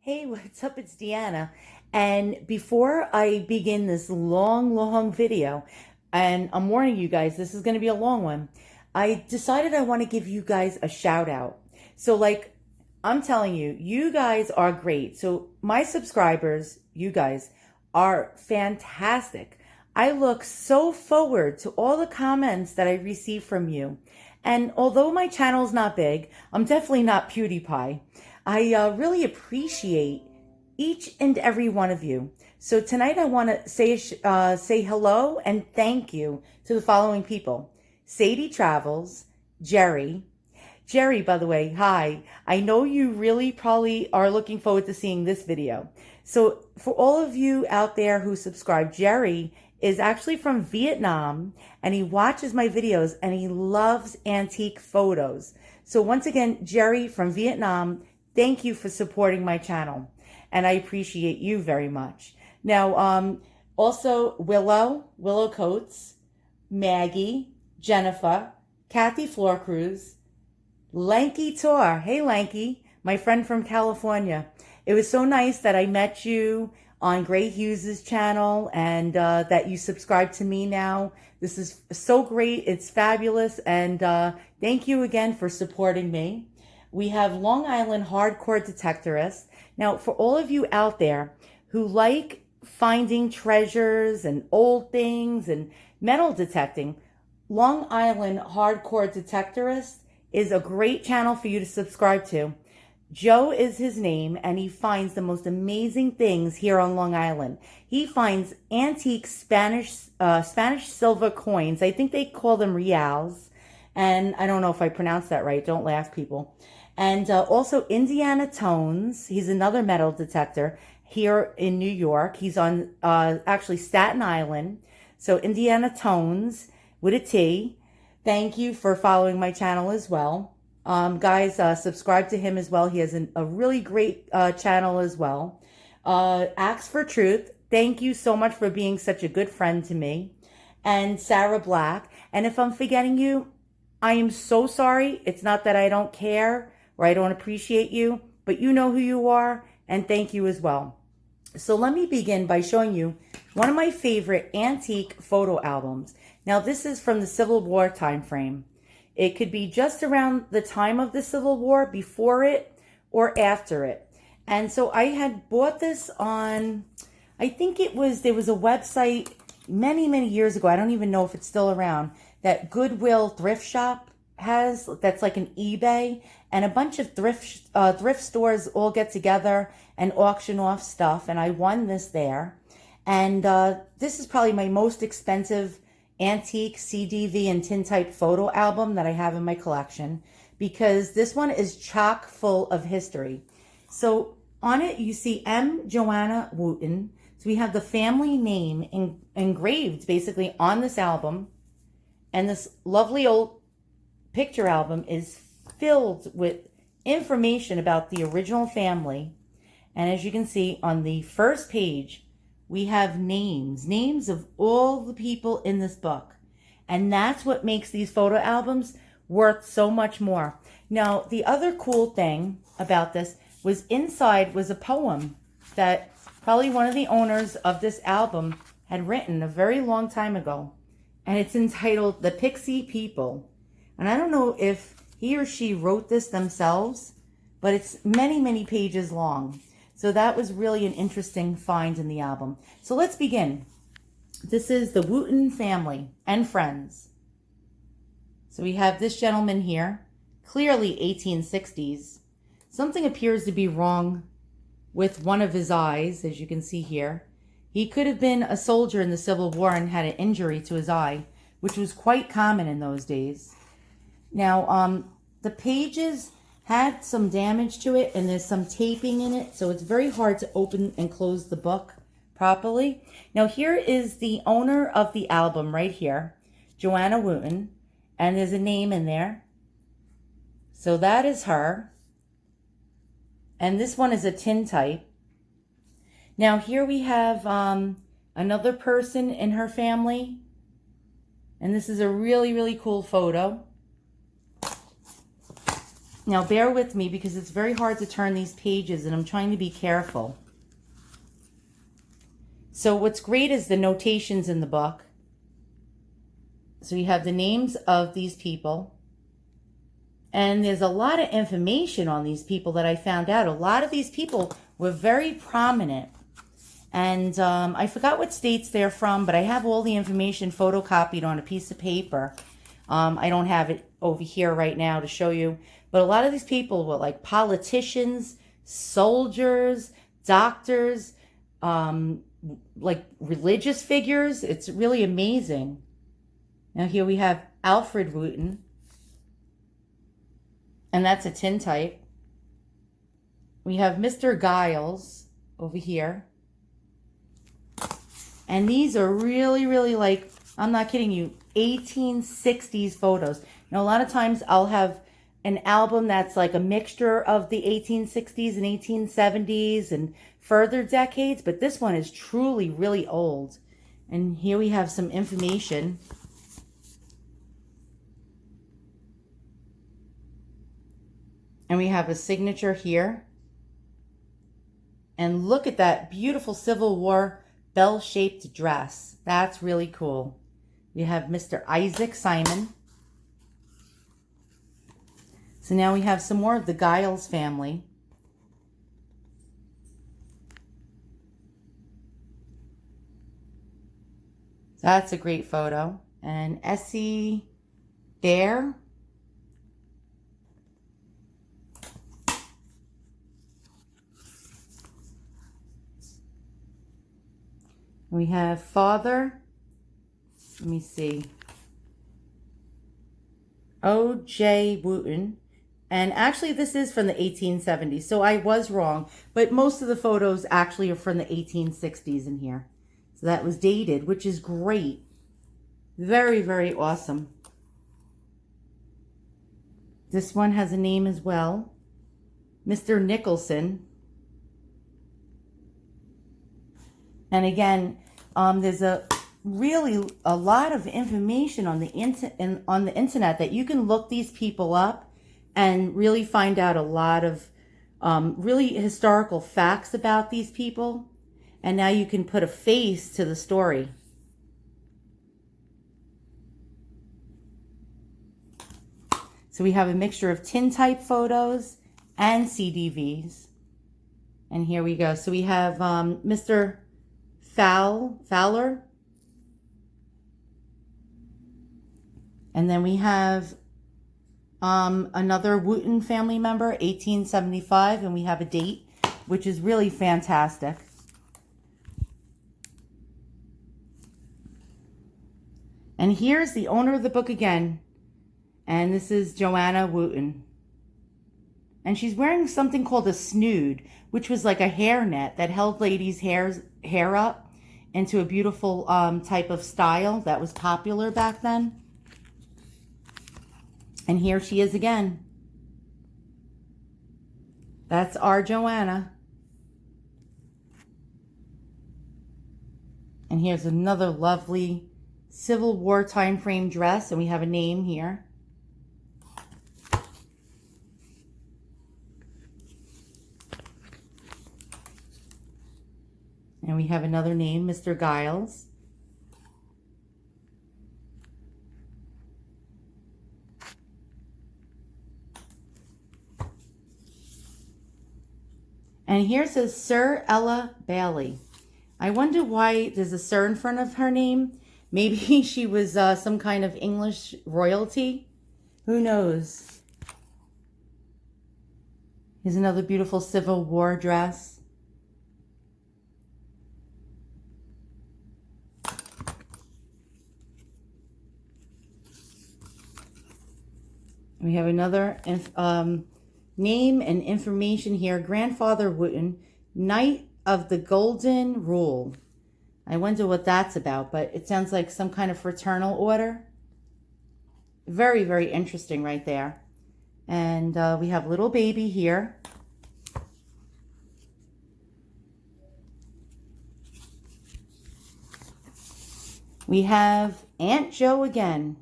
Hey, what's up? It's Deanna. And before I begin this long video, and I'm warning you guys, this is going to be a long one, I decided I want to give you guys a shout out. So, like, I'm telling you, you guys are great. So, my subscribers, you guys, are fantastic. I look so forward to all the comments that I receive from you. And although my channel's not big, I'm definitely not PewDiePie. I really appreciate each and every one of you. So tonight I want to say hello and thank you to the following people: Sadie Travels, Jerry. Jerry, by the way, hi. I know you really probably are looking forward to seeing this video. So for all of you out there who subscribe, Jerry is actually from Vietnam and he watches my videos and he loves antique photos. So once again, Jerry from Vietnam, thank you for supporting my channel, and I appreciate you very much. Now, also Willow Coates, Maggie, Jennifer, Kathy Floorcruz, Lanky Tor. Hey, Lanky, my friend from California. It was so nice that I met you on Gray Hughes's channel and that you subscribe to me now. This is so great. It's fabulous. And thank you again for supporting me. We have Long Island Hardcore Detectorist. Now, for all of you out there who like finding treasures and old things and metal detecting, Long Island Hardcore Detectorist is a great channel for you to subscribe to. Joe is his name, and he finds the most amazing things here on Long Island. He finds antique Spanish silver coins. I think they call them reals, and I don't know if I pronounced that right. Don't laugh, people. And also Indiana Tones. He's another metal detector here in New York. He's on actually Staten Island. So Indiana Tones with a T. Thank you for following my channel as well. Guys, subscribe to him as well. He has a really great channel as well. Axe for Truth. Thank you so much for being such a good friend to me. And Sarah Black. And if I'm forgetting you, I am so sorry. It's not that I don't care or I don't appreciate you, but you know who you are, and thank you as well. So let me begin by showing you one of my favorite antique photo albums. Now, this is from the Civil War time frame. It could be just around the time of the Civil War, before it, or after it. And so I had bought this on, I think there was a website many years ago, I don't even know if it's still around, that Goodwill Thrift Shop has, that's like an eBay, and a bunch of thrift stores all get together and auction off stuff, and I won this there. And this is probably my most expensive antique CDV and Tintype photo album that I have in my collection, because this one is chock full of history. So on it you see M. Joanna Wootten. So we have the family name engraved basically on this album, and this lovely old picture album is filled with information about the original family. And as you can see on the first page, we have names of all the people in this book. And that's what makes these photo albums worth so much more. Now, the other cool thing about this was inside was a poem that probably one of the owners of this album had written a very long time ago. And it's entitled The Pixie People. And I don't know if he or she wrote this themselves, but it's many pages long. So that was really an interesting find in the album. So let's begin. This is the Wootten family and friends. So we have this gentleman here, clearly 1860s. Something appears to be wrong with one of his eyes, as you can see here. He could have been a soldier in the Civil War and had an injury to his eye, which was quite common in those days. Now, the pages had some damage to it, and there's some taping in it, so it's very hard to open and close the book properly. Now, here is the owner of the album right here, Joanna Wootten, and there's a name in there. So that is her. And this one is a tintype. Now, here we have another person in her family, and this is a really cool photo. Now bear with me because it's very hard to turn these pages and I'm trying to be careful. So what's great is the notations in the book. So you have the names of these people. And there's a lot of information on these people that I found out. A lot of these people were very prominent. And I forgot what states they're from, but I have all the information photocopied on a piece of paper. I don't have it over here right now to show you. But a lot of these people were like politicians, soldiers, doctors, like religious figures. It's really amazing. Now here we have Alfred Wootten. And that's a tintype. We have Mr. Giles over here. And these are really, really like, I'm not kidding you, 1860s photos. Now, a lot of times I'll have an album that's like a mixture of the 1860s and 1870s and further decades, but this one is truly really old. And here we have some information. And we have a signature here. And look at that beautiful Civil War bell-shaped dress. That's really cool. We have Mr. Isaac Simon. So now we have some more of the Giles family. That's a great photo. And Essie Dare. We have Father, let me see, O.J. Wootten. And actually this is from the 1870s, so I was wrong. But most of the photos actually are from the 1860s in here. So that was dated, which is great. Very, very awesome. This one has a name as well. Mr. Nicholson. And again, there's a lot of information on the internet that you can look these people up and really find out a lot of really historical facts about these people. And now you can put a face to the story. So we have a mixture of tintype photos and CDVs. And here we go. So we have Mr. Fowler. And then we have another Wootten family member, 1875, and we have a date, which is really fantastic. And here's the owner of the book again, and this is Joanna Wootten. And she's wearing something called a snood, which was like a hairnet that held ladies' hair up into a beautiful type of style that was popular back then. And here she is again. That's our Joanna. And here's another lovely Civil War time frame dress, and we have a name here. And we have another name, Mr. Giles. And here says Sir Ella Bailey. I wonder why there's a Sir in front of her name. Maybe she was some kind of English royalty. Who knows? Here's another beautiful Civil War dress. We have another name and information here. Grandfather Wootten, Knight of the Golden Rule. I wonder what that's about, but it sounds like some kind of fraternal order. Very, very interesting right there. And we have little baby here. We have Aunt Joe again.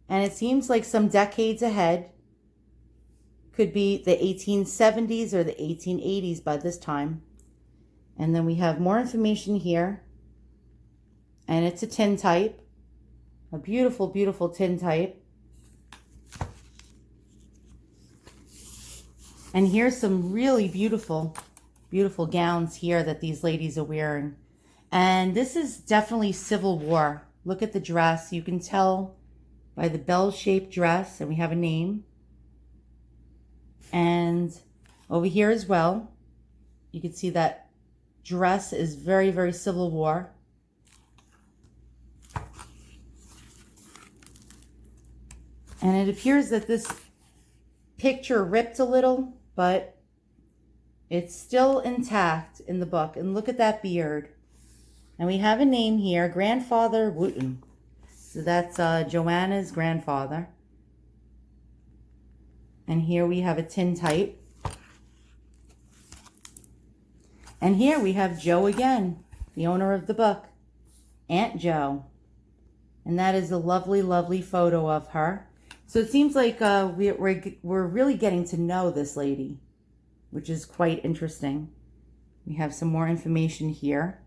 And it seems like some decades ahead. Could be the 1870s or the 1880s by this time. And then we have more information here. And it's a tintype. A beautiful, beautiful tintype. And here's some really beautiful, beautiful gowns here that these ladies are wearing. And this is definitely Civil War. Look at the dress. You can tell by the bell-shaped dress. And we have a name. And over here as well, you can see that dress is very, very Civil War. And it appears that this picture ripped a little, but it's still intact in the book. And look at that beard. And we have a name here, Grandfather Wootten. So that's Joanna's grandfather. And here we have a tintype. And here we have Joe again, the owner of the book, Aunt Joe. And that is a lovely, lovely photo of her. So it seems like we're really getting to know this lady, which is quite interesting. We have some more information here.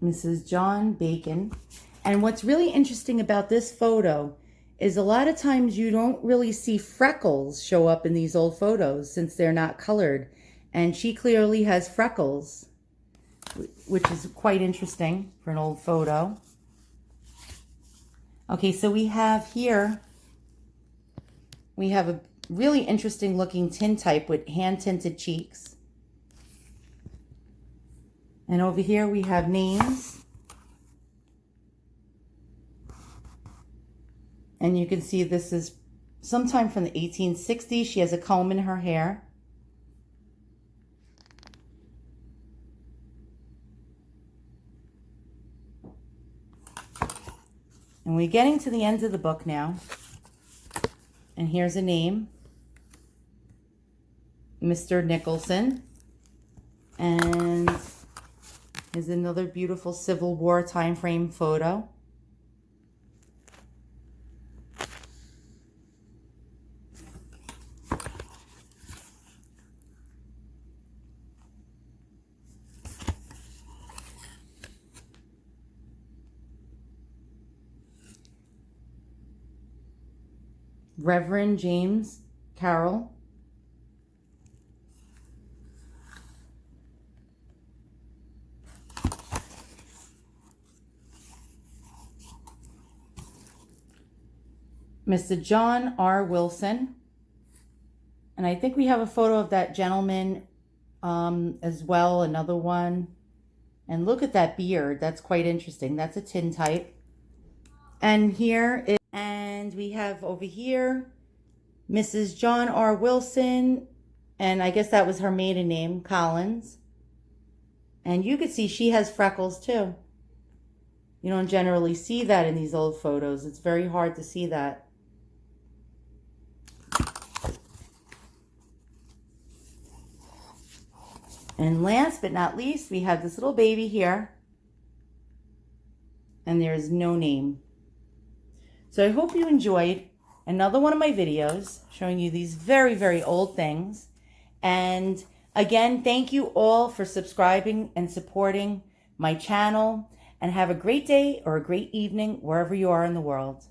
Mrs. John Bacon. And what's really interesting about this photo is a lot of times you don't really see freckles show up in these old photos since they're not colored. And she clearly has freckles, which is quite interesting for an old photo. Okay, so we have here, we have a really interesting looking tintype with hand-tinted cheeks. And over here we have names. And you can see this is sometime from the 1860s. She has a comb in her hair. And we're getting to the end of the book now. And here's a name. Mr. Nicholson. And here's another beautiful Civil War time frame photo. Reverend James Carroll. Mr. John R. Wilson. And I think we have a photo of that gentleman as well, another one. And look at that beard. That's quite interesting. That's a tintype. And here is, and we have over here Mrs. John R. Wilson. And I guess that was her maiden name, Collins. And you can see she has freckles too. You don't generally see that in these old photos. It's very hard to see that. And last but not least, we have this little baby here. And there is no name. So I hope you enjoyed another one of my videos showing you these very, very old things. And again, thank you all for subscribing and supporting my channel. And have a great day or a great evening wherever you are in the world.